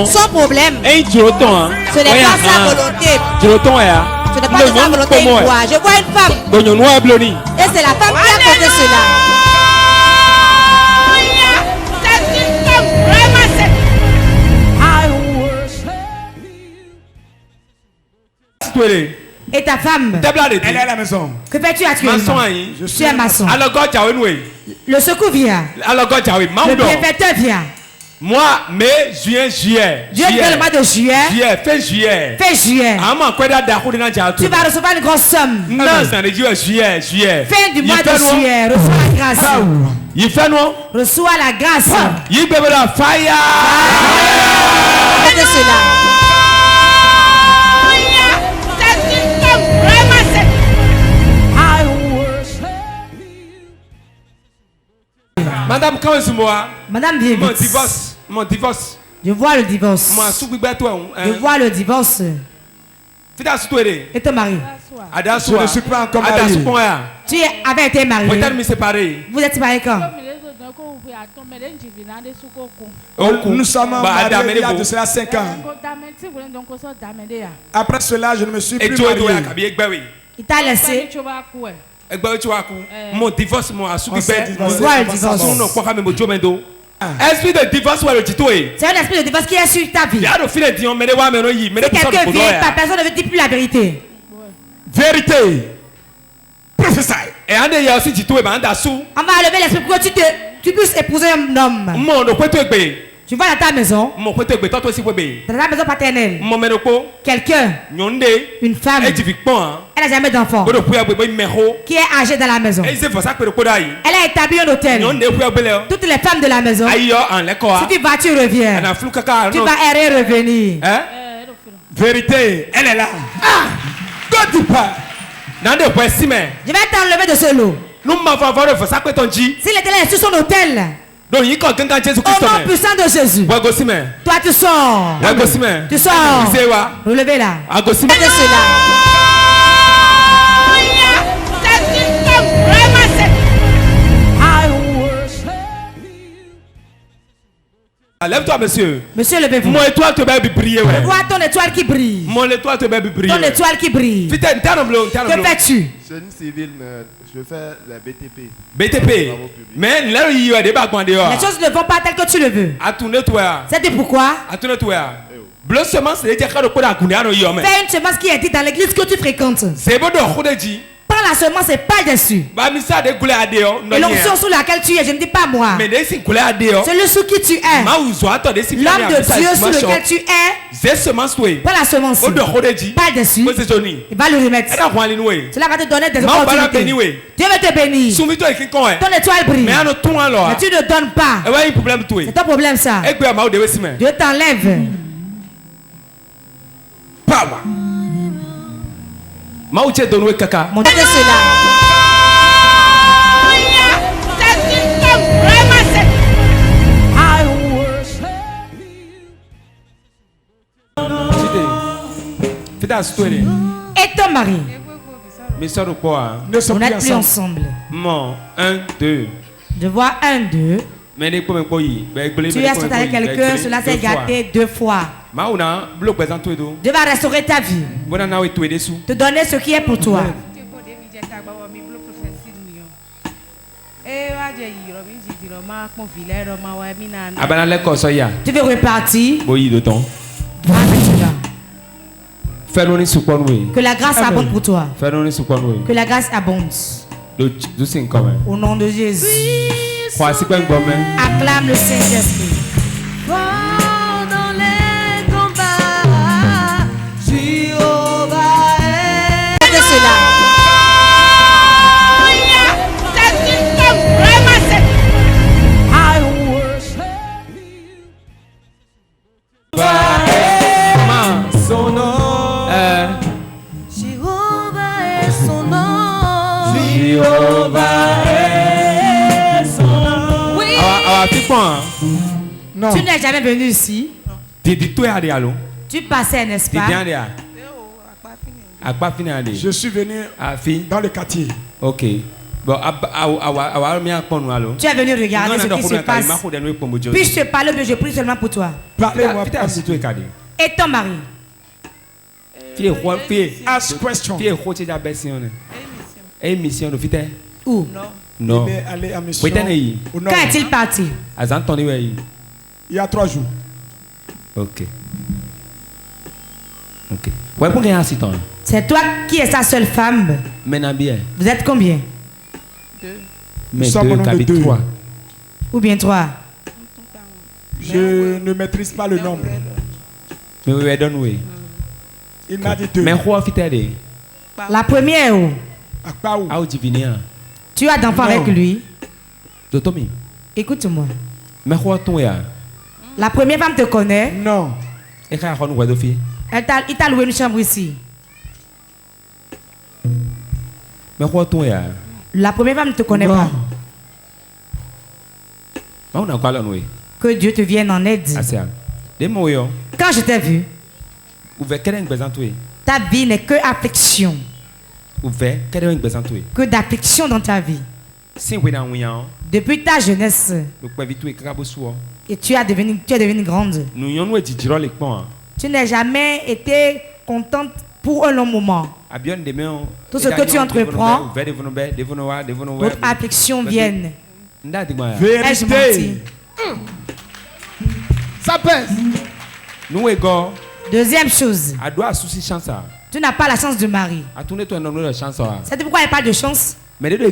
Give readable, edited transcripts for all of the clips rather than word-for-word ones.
Sans problème. Ce n'est pas sa volonté. Ce n'est pas de sa volonté. Je vois une femme. Et c'est la femme qui a causé cela. Et ta femme, elle est à la maison. que fais-tu actuellement? Je suis un maçon. Le secours vient. Le bienfaiteur vient. Moi, mai, juin, juillet. Dieu fait le mois de juillet. Fin juillet. Fin juillet. Tu vas recevoir une grosse somme. Non, ça veut dire juillet. Fin du mois de juillet. Reçois la grâce. Il fait non? Reçois la grâce. Il peut la fire. Fais de cela. Madame, quand est-ce moi? Madame, viens Mon vite. divorce. Je vois le divorce. Je vois le divorce. Et ton mari? Je ne suis pas encore marié. Tu avais été marié. Vous êtes séparés quand? Nous sommes mariés il y a de cela 5 ans. Après cela, je ne me suis plus marié. Il t'a laissé. Mon divorce, moi, On voit le divorce. Esprit de divorce, C'est un esprit de divorce qui est sur ta vie. Si quelqu'un vient, ta personne ne veut dire plus la vérité. Vérité. Prophesy. On va enlever l'esprit pour que tu puisses épouser un homme. Tu vas dans ta maison. Dans ta maison paternelle. Quelqu'un, une femme, elle n'a jamais d'enfant, qui est âgée dans la maison. Elle a établi un hôtel. Toutes les femmes de la maison, si tu vas, tu reviens. Tu vas errer revenir. Vérité, elle est là. Je vais t'enlever de ce lot. Si l'éternel est sur son hôtel, au nom puissant de Jésus, toi tu sors. Tu sors. Relevez là. Faites cela. Lève-toi, monsieur. Monsieur, levez-vous. Mon étoile te va briller. Je vois ton étoile qui brille. Mon étoile te va briller. Ton étoile qui brille. Que fais-tu? C'est une civile, mais je fais la BTP. BTP. Mais là, il y a des bagues. Les choses ne vont pas telles que tu le veux. C'est pourquoi? Fais une semence qui est dite dans l'église que tu fréquentes. Prends la semence et parle dessus. Et l'onction sous laquelle tu es, je ne dis pas moi. Celui sous qui tu es. L'homme de Dieu sous lequel tu es. Prends la semence. Parle dessus. Il va le remettre. Cela va te donner des opportunités. Dieu va te bénir. Ton étoile brille. Mais tu ne donnes pas. C'est ton problème ça. Dieu t'enlève. Power. Mon Dieu, cela. Et ton mari? Vous n'êtes plus ensemble. 1, 2. Je vois 1, 2. Tu es sorti avec quelqu'un, cela s'est gâté 2 fois. Dieu va restaurer ta vie. Te donner ce qui est pour toi. Tu veux repartir? Que la grâce abonde pour toi. Que la grâce abonde. Au nom de Jésus. Acclame le Saint-Esprit. Dans les combats, Jéhovah est. Faites cela. Son nom. Jéhovah est son nom. Jéhovah est son nom. Oui. Non. Tu n'es jamais venu ici. Tu passais, n'est-ce pas? Je suis venu dans le quartier. Ok. Tu es venu regarder ce qui se passe. Puis-je te parler ou je prie seulement pour toi? Parlez-moi. Et ton mari? Ask question. Où? Non. Aller à mission. Quand est-il parti? Il y a 3 jours. Ok. Ouais, pour gagner assistant. C'est toi qui es sa seule femme. Maintenant bien. Vous êtes combien? 2. Nous sommes au nombre de 2. Ou bien 3? Je ne maîtrise pas le nombre. Mais oui, donne-oui. Il m'a dit 2. Mais quoi fait-elle? La première où? À quoi où? Ah, diviner. Tu as d'enfants avec lui? Dotomi. Écoute-moi. Mais quoi ton ya? La première femme te connaît? Non. Et quand on voit deux filles? Il t'a loué une chambre ici. Mais quoi ton ya? La première femme ne te connaît pas. On a quoi là nous? Que Dieu te vienne en aide. Quand je t'ai vu, ta vie n'est que affliction. Que d'affliction dans ta vie. Depuis ta jeunesse. Et tu es devenue grande. Tu n'as jamais été contente pour un long moment. Tout ce que tu entreprends, d'autres afflictions viennent. Ai-je menti? Ça pèse. Deuxième chose. Tu n'as pas la chance de marier. C'est pourquoi il n'y a pas de chance. Celui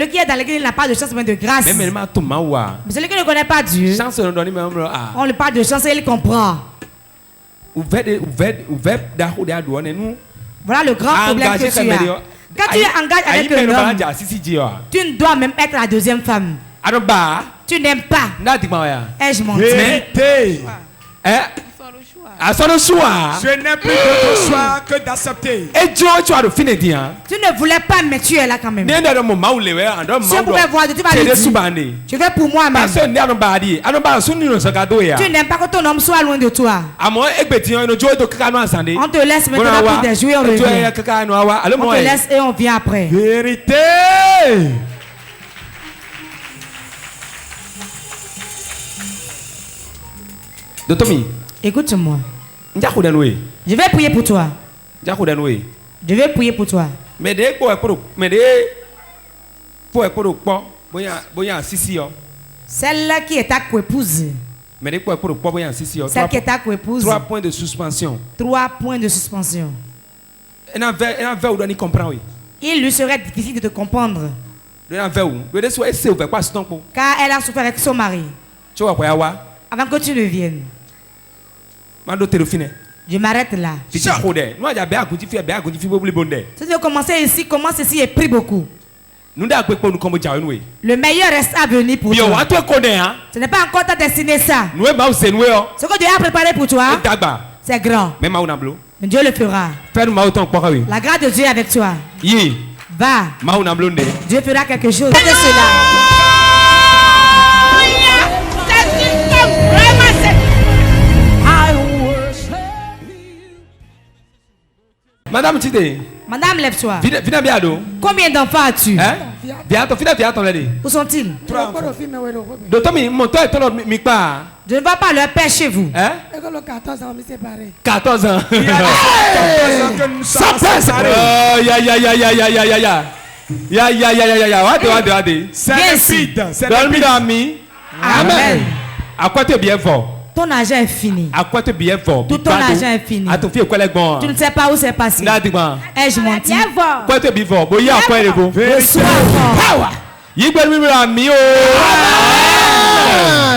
qui est dans l'église n'a pas de chance mais de grâce. Mais celui qui ne connaît pas Dieu, on lui parle de chance et il comprend. Voilà le grand problème que tu as. Quand tu engages avec un homme, tu ne dois même être la deuxième femme. Tu n'aimes pas. Ai-je menti? Vérité. Je n'ai plus d'autre choix que d'accepter. Tu ne voulais pas, mais tu es là quand même. Si on pouvait voir, tu vas lui dire, je vais pour moi-même. Tu n'aimes pas que ton homme soit loin de toi. On te laisse maintenant pour des jours et on revient. On te laisse et on vient après. Vérité. Écoute-moi. Je vais prier pour toi. Je vais prier pour toi. Celle qui est ta co-épouse. Celle qui est ta co-épouse. 3 points de suspension. 3 points de suspension. Il lui serait difficile de te comprendre. Car elle a souffert avec son mari. Avant que tu ne viennes. Je m'arrête là. Si tu veux commencer ici, commence ici et prie beaucoup. Le meilleur reste à venir pour toi. Ce n'est pas encore ta destinée ça. Ce que Dieu a préparé pour toi, c'est grand. Mais Dieu le fera. La grâce de Dieu est avec toi. Va. Dieu fera quelque chose de cela. Madame Tide. Madame, lève-toi. Viens bien. Combien d'enfants as-tu? Viens. Où sont-ils? 3 enfants. Je ne vois pas leur père chez vous. 14 ans, on s'est séparés. 14 ans. Il y a 14 ans que nous sommes séparés. C'est vide. Amen. À quoi tu es bien fort? Ton argent est fini. À quoi tu es bien fort? Tout ton argent est fini. À ton fils, quoi est bon? Tu ne sais pas où c'est passé. Ai-je menti? Quoi tu es bien fort? Boya à quoi est bon? Reçois fort.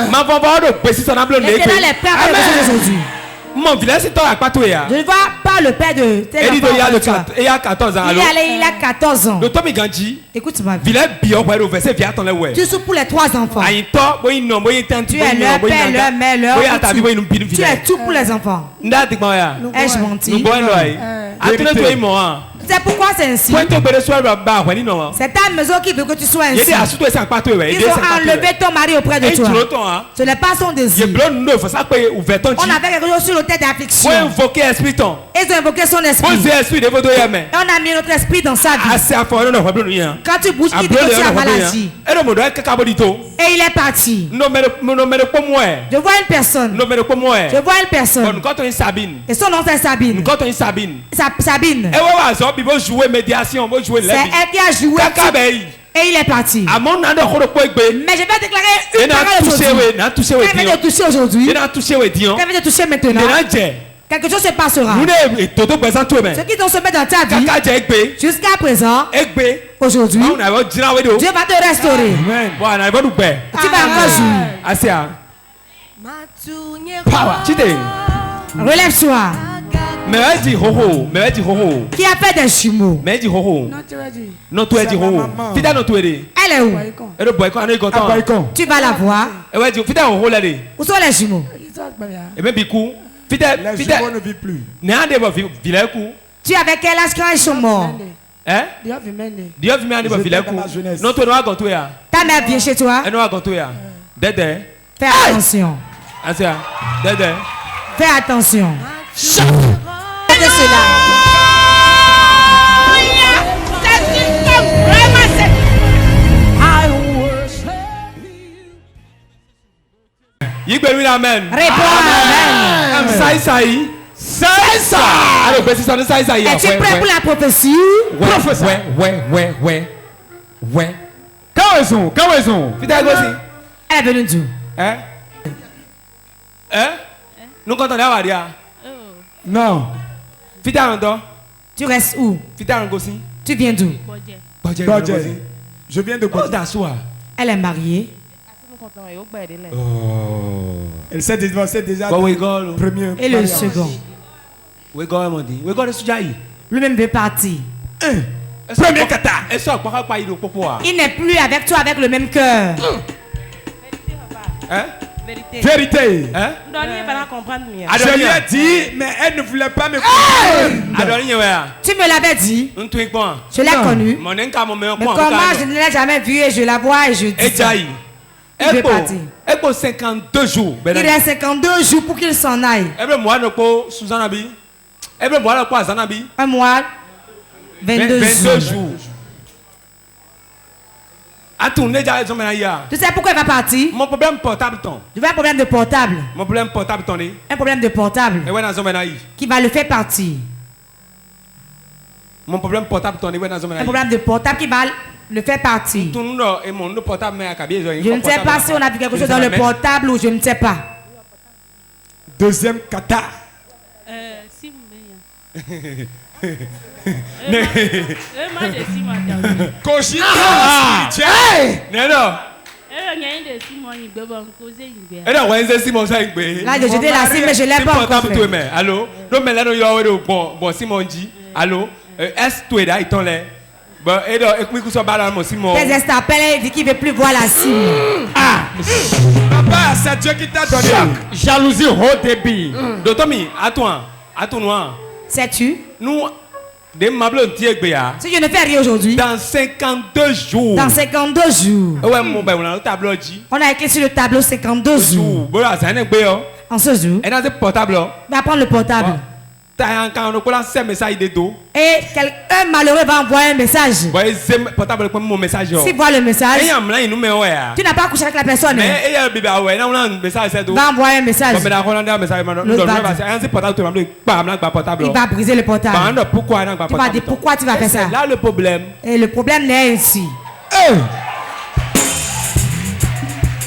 Ma maman de préciser son emblème. Et c'est là les pères aujourd'hui. Mon village c'est toi à quoi tu es? Je ne vois pas le père de tes enfants. Il y a 14 ans. Il a 14 ans. Le Tommy Gandhi. Écoute-moi. Village bio pour verser via ton ouais. Tu souffres pour les 3 enfants. Tu es leur père, leur mère, leur tu es tout pour les enfants. Ai-je menti? C'est pourquoi c'est ainsi. C'est ta maison qui veut que tu sois ainsi. Ils ont enlevé ton mari auprès de toi. Ce n'est pas son désir. On avait quelque chose sur le tête d'affliction. Ils ont invoqué son esprit. Et on a mis notre esprit dans sa vie. Quand tu bouges, il dit que tu as maladie. Et il est parti. Je vois une personne. Et son nom c'est Sabine. Sabine. C'est elle qui a joué. Et il est parti. Mais je vais déclarer une parole aujourd'hui. Elle vient de toucher aujourd'hui. Elle vient de toucher maintenant. Quelque chose se passera. Ce qui doit se mettre dans ta vie jusqu'à présent, aujourd'hui, Dieu va te restaurer. Tu vas encore jouer. Relève-toi. Qui a fait des jumeaux? Non, tu es dit hoho. Elle est où? Tu vas la voir. Où sont les jumeaux? Les jumeaux ne vivent plus. Tu es avec quel âge quand ils sont morts? Ta mère vient chez toi. Fais attention. Fais attention. De cela. Amen. Réponds amen. Es-tu prêt pour la prophétie? Ouais. Elle est venue d'où? Nous comptons là. Non. Tu restes où? Tu viens d'où? Je viens de Bodja. Elle est mariée. Elle s'est divorcée déjà. Premier. Et le second? Lui-même veut partir. Premier kata. Il n'est plus avec toi avec le même cœur. Vérité. Je lui ai dit, mais elle ne voulait pas me comprendre. Tu me l'avais dit. Je l'ai connue. Mais comment je ne l'ai jamais vue et je la vois et je dis. Il veut partir. Il reste 52 jours pour qu'il s'en aille. Un mois, 22 jours. Tu sais pourquoi il va partir? Mon problème portable. Tu veux un problème de portable? Mon problème portable. Un problème de portable qui va le faire partir. Mon problème portable. Un problème de portable qui va le faire partir. Je ne sais pas si on a vu quelque chose dans le portable ou je ne sais pas. Deuxième kata. Là, j'ai jeté la cime, mais je l'ai pas encore fait. Allô? Allô? Est-ce que tu es là? Tes estapelles, il dit qu'il ne veut plus voir la cime. Papa, c'est Dieu qui t'a donné. Jalousie haut débit. Dotomi, à toi. Sais-tu? Nous, si je ne fais rien aujourd'hui, dans 52 jours. On a écrit sur le tableau 52 jours. En ce jour, il va prendre le portable. Et un malheureux va envoyer un message. S'il voit le message, tu n'as pas couché avec la personne. Va envoyer un message. Il va briser le portable. Tu vas dire pourquoi tu vas faire ça. Là le problème. Et le problème n'est ainsi.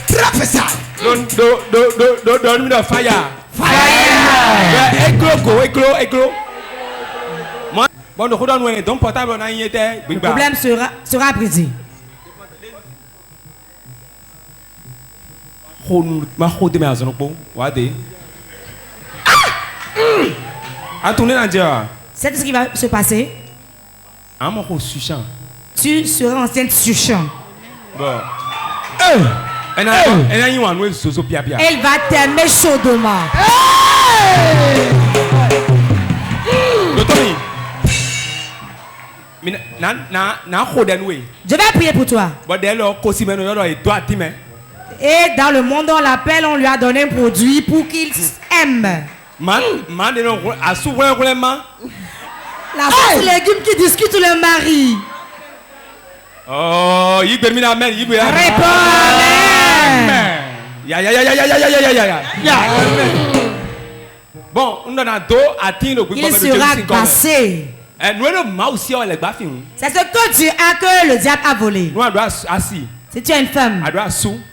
Professeur. Donne-moi le fire. Éclos. Le problème sera brisé. C'est ce qui va se passer. Tu seras enceinte sur champ. Elle va t'aimer chaudement. Je vais prier pour toi. Et dans le monde on l'appelle, on lui a donné un produit pour qu'il aime. La sauce légumes qui discute le mari. Oh, Réponds amen. Bon, on a dos atteint le il sera passé. C'est ce que tu as que le diable a volé. Si tu as une femme,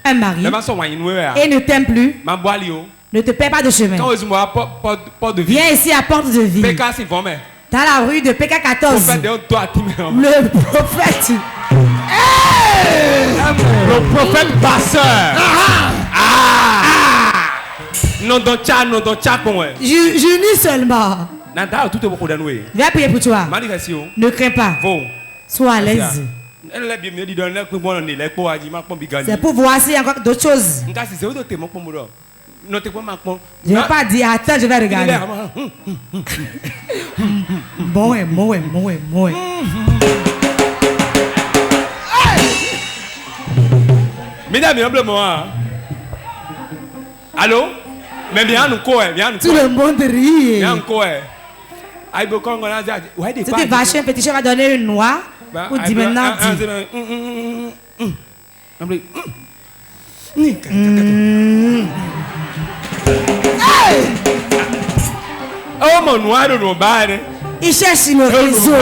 un mari, et ne t'aime plus, ne te perds pas de chemin. Viens ici à Porte de Vie. Dans la rue de PK 14. Le prophète. Le prophète passeur. Non, J'unis seulement. Viens prier pour toi. Ne crains pas. Sois à l'aise. C'est pour voir s'il y a encore d'autres choses. Je ne vais pas dire attends, je vais regarder. Bon. Mesdames, allô? Mais viens nous quoi? Tout le monde rit. Viens quoi? C'était vache, un petit chien va donner une noix pour dire maintenant. Oh mon noir de nos barres. Il cherche le réseau.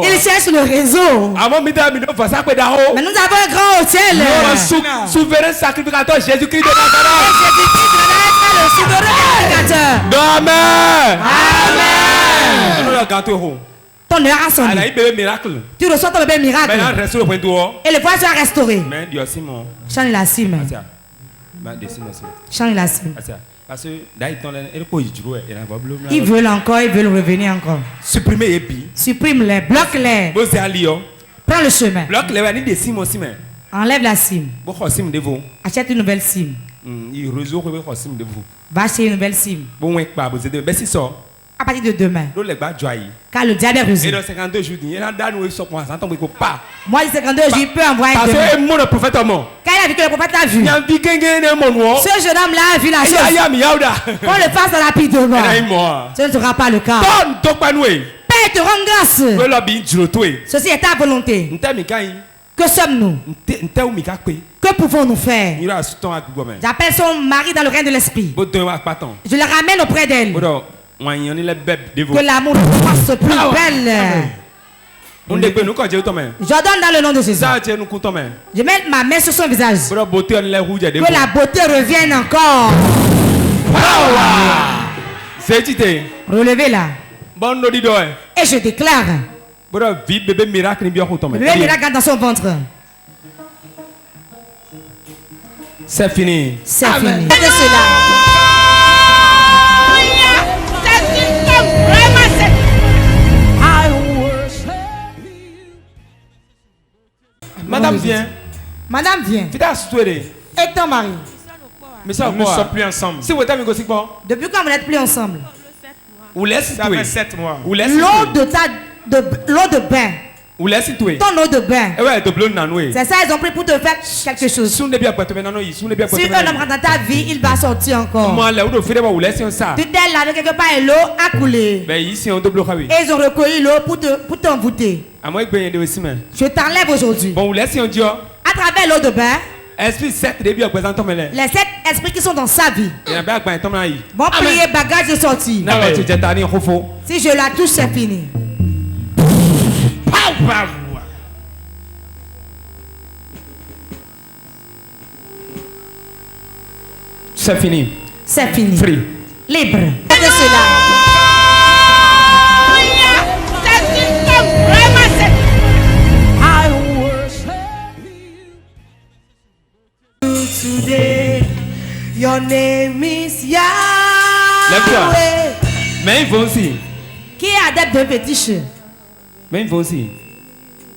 Il cherche le réseau. Mais nous avons un grand hôtel. Souverain sacrificateur Jésus-Christ de Nazareth. Jésus-Christ de Nazareth, le souverain sacrificateur. Amen. Ton heure a sonné. Tu reçois ton bébé miracle. Et le voisin sera restauré. Change la cime. Change la cime. Ils veulent encore, ils veulent revenir encore. Supprime-les, bloque-les. Prends le chemin. Enlève la cime. Achète une nouvelle cime. Va acheter une nouvelle cime. À partir de demain. Car le diable est rusé. Moi, il 52 jours, il peut envoyer demain. Quand il a vu que le prophète l'a vu, ce jeune homme-là a vu la chose. Qu'on le fasse rapidement. Ce ne sera pas le cas. Père te rend grâce. Ceci est ta volonté. Que sommes-nous? Que pouvons-nous faire? J'appelle son mari dans le règne de l'esprit. Je le ramène auprès d'elle. Que l'amour fasse plus belle. Je donne dans le nom de Jésus. Je mets ma main sur son visage. Que la beauté revienne encore. Relevez-la. Et je déclare. Le bébé miracle dans son ventre. C'est fini. C'est fini. C'est cela. Madame vient. Madame vient. Et ton mari. Nous ne sommes plus ensemble. Depuis quand vous n'êtes plus ensemble? Ça fait 7 mois. L'eau de bain. Ton eau de bain. C'est ça, ils ont pris pour te faire quelque chose. Si un homme rentre dans ta vie, il va sortir encore. Tu t'es lavé quelque part et l'eau a coulé. Et ils ont recueilli l'eau pour t'envoûter. Je t'enlève aujourd'hui. À travers l'eau de bain, les 7 esprits qui sont dans sa vie vont prier bagage de sortie. Si je la touche, c'est fini. C'est fini. C'est fini. Free. Libre. C'est de cela. Today, your name is Yahweh. Mais ils vont aussi. Qui est adepte de fétiche? Mais ils vont aussi.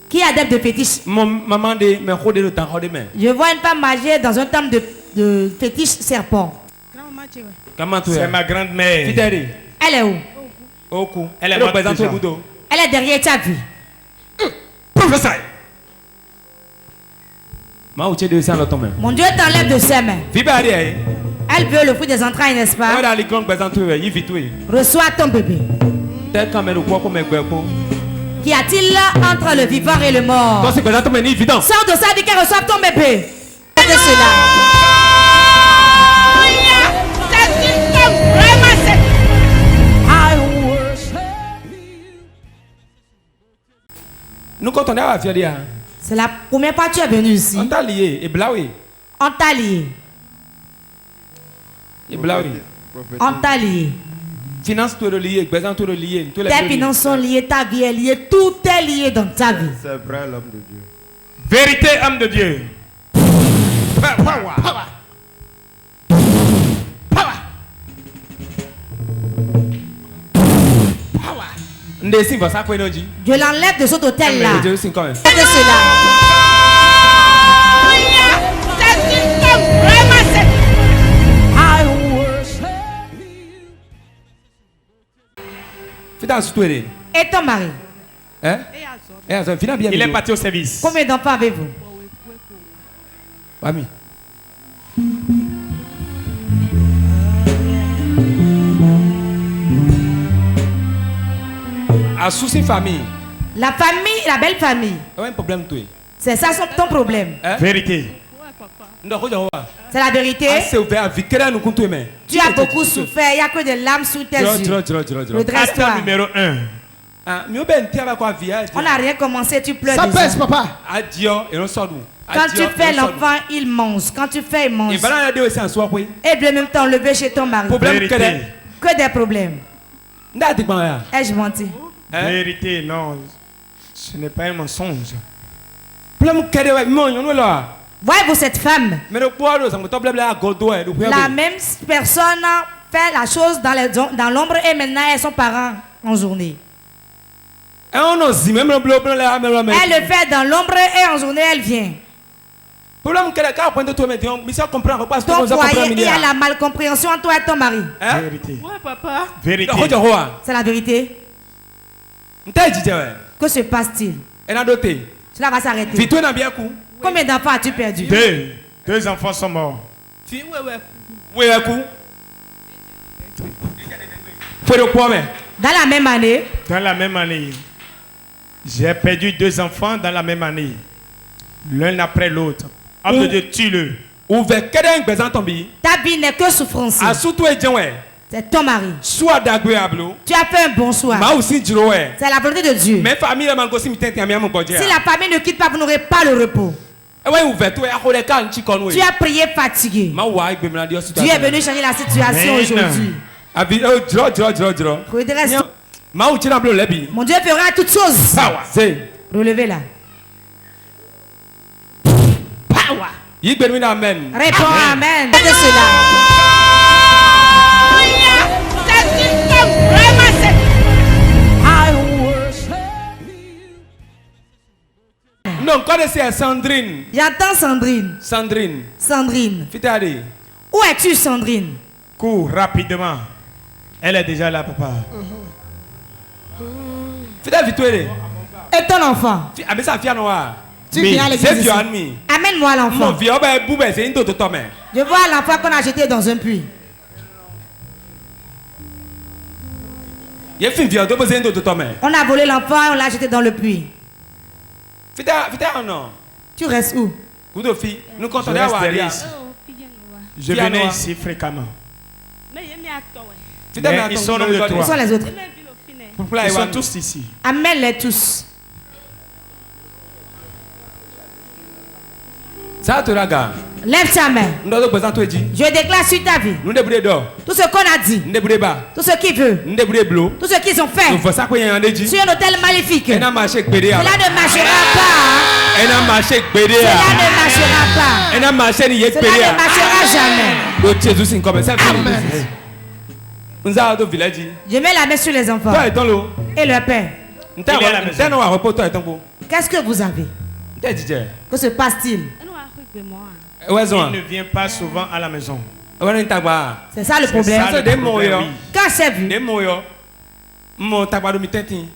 Qui est adepte de fétiche? Maman de je vois une femme âgée dans un temple de fétiche serpent. C'est ma grand-mère. Elle est où? Elle est morte déjà. Elle est derrière ta vie. Prophesy. Mon Dieu t'enlève de ses mains. Elle veut le fruit des entrailles, n'est-ce pas? Reçois ton bébé. Qu'y a-t-il là entre le vivant et le mort? Sors de ça, dis qu'elle reçoive ton bébé. De cela. Nous quand on est à Fiadia. C'est la première fois que tu es venu ici. On t'a lié et blaoué. On t'a lié. Et blaoué. On t'a lié. Finance tout lié, présent tout lié. Tes finances sont liées, ta vie est liée, tout est lié dans ta vie. C'est vrai l'homme de Dieu. Vérité, homme de Dieu. Power. Je l'enlève de cet hôtel-là. De cela. Et ton mari? Hein? Il est parti au service. Combien d'enfants avez-vous? Ami. À souci famille. La famille, la belle famille. C'est ça ton problème. Vérité. C'est la vérité. Tu as beaucoup souffert. Il n'y a que des larmes sous tes yeux. Redresse-toi. Numéro 1. On n'a rien commencé, tu pleures. Ça pèse, papa. Quand tu fais l'enfant, il mange. Quand tu fais, il mange. Et de même temps, lever chez ton mari. Que des problèmes. Ai-je menti? Vérité, non. Ce n'est pas un mensonge. Voyez-vous cette femme? La même personne fait la chose dans l'ombre et maintenant elles sont parents en journée. Elle le fait dans l'ombre et en journée elle vient. Ton foyer, il y a la malcompréhension entre toi et ton mari. Vérité. Ouais, papa. Vérité. C'est la vérité. Que se passe-t-il? Cela va s'arrêter. Combien d'enfants as-tu perdu? Deux enfants sont morts. Dans la même année? Dans la même année. J'ai perdu 2 enfants dans la même année. L'un après l'autre. Homme de Dieu, tue-le. Ta vie n'est que souffrance. C'est ton mari. Tu as fait un bon choix. C'est la volonté de Dieu. Si la famille ne quitte pas, vous n'aurez pas le repos. Tu as prié fatigué. Dieu est venu changer la situation aujourd'hui. Mon Dieu fera toutes choses. Relevez-la. Réponds amen. De cela. Non, quand c'est Sandrine. J'entends Sandrine. Sandrine. Sandrine. Où es-tu, Sandrine? Cours rapidement. Elle est déjà là, papa. Et ton enfant? Tu viens à l'église. Amène-moi l'enfant. Je vois l'enfant qu'on a jeté dans un puits. On a volé l'enfant et on l'a jeté dans le puits. Tu restes où? Je venais ici fréquemment. Mais ils sont nombre de 3. Où sont les autres? Ils sont tous ici. Amène-les tous. Lève ta main. Je déclare sur ta vie. Tout ce qu'on a dit. Tout ce qu'ils veulent. Tout ce qu'ils ont fait. Sur un hôtel maléfique. Cela ne marchera pas. Cela ne marchera pas. Cela ne marchera jamais. Je mets la main sur les enfants. Et leur père. Qu'est-ce que vous avez? Que se passe-t-il? Il ne vient pas souvent à la maison. C'est ça le problème. Quand c'est vu,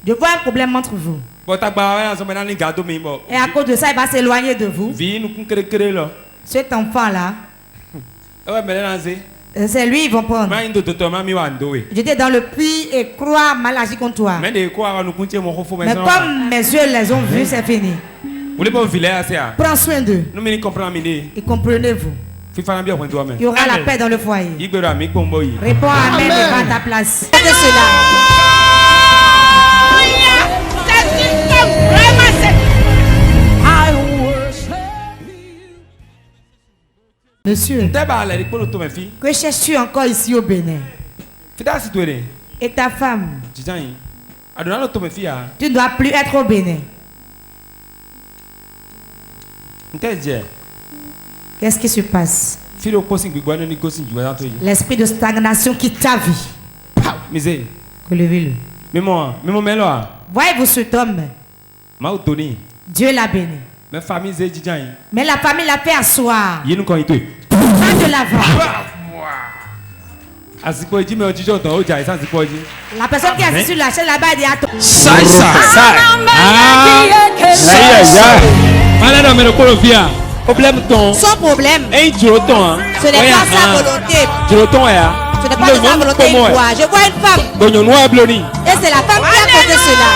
je vois un problème entre vous. Et à cause de ça, il va s'éloigner de vous. Cet enfant-là, c'est lui, ils vont prendre. J'étais dans le puits et croix mal agi contre toi. Mais comme mes yeux les ont vus, c'est fini. Prends soin d'eux. Et comprenez-vous. Il y aura la paix dans le foyer. Réponds amen et va à ta place. C'est cela. Monsieur, que cherches-tu encore ici au Bénin? Et ta femme? Tu ne dois plus être au Bénin. Qu'est-ce qui se passe? L'esprit de stagnation quitte ta vie. Relevez-le. Voyez-vous cet homme? Dieu l'a béni. Mais la famille l'a fait asseoir. Pas de l'avant. La personne qui est assise sur la chaise là-bas, elle dit attends. Son problème. Ce n'est pas sa volonté. Ce n'est pas de sa volonté. Je vois une femme. Et c'est la femme qui a causé cela.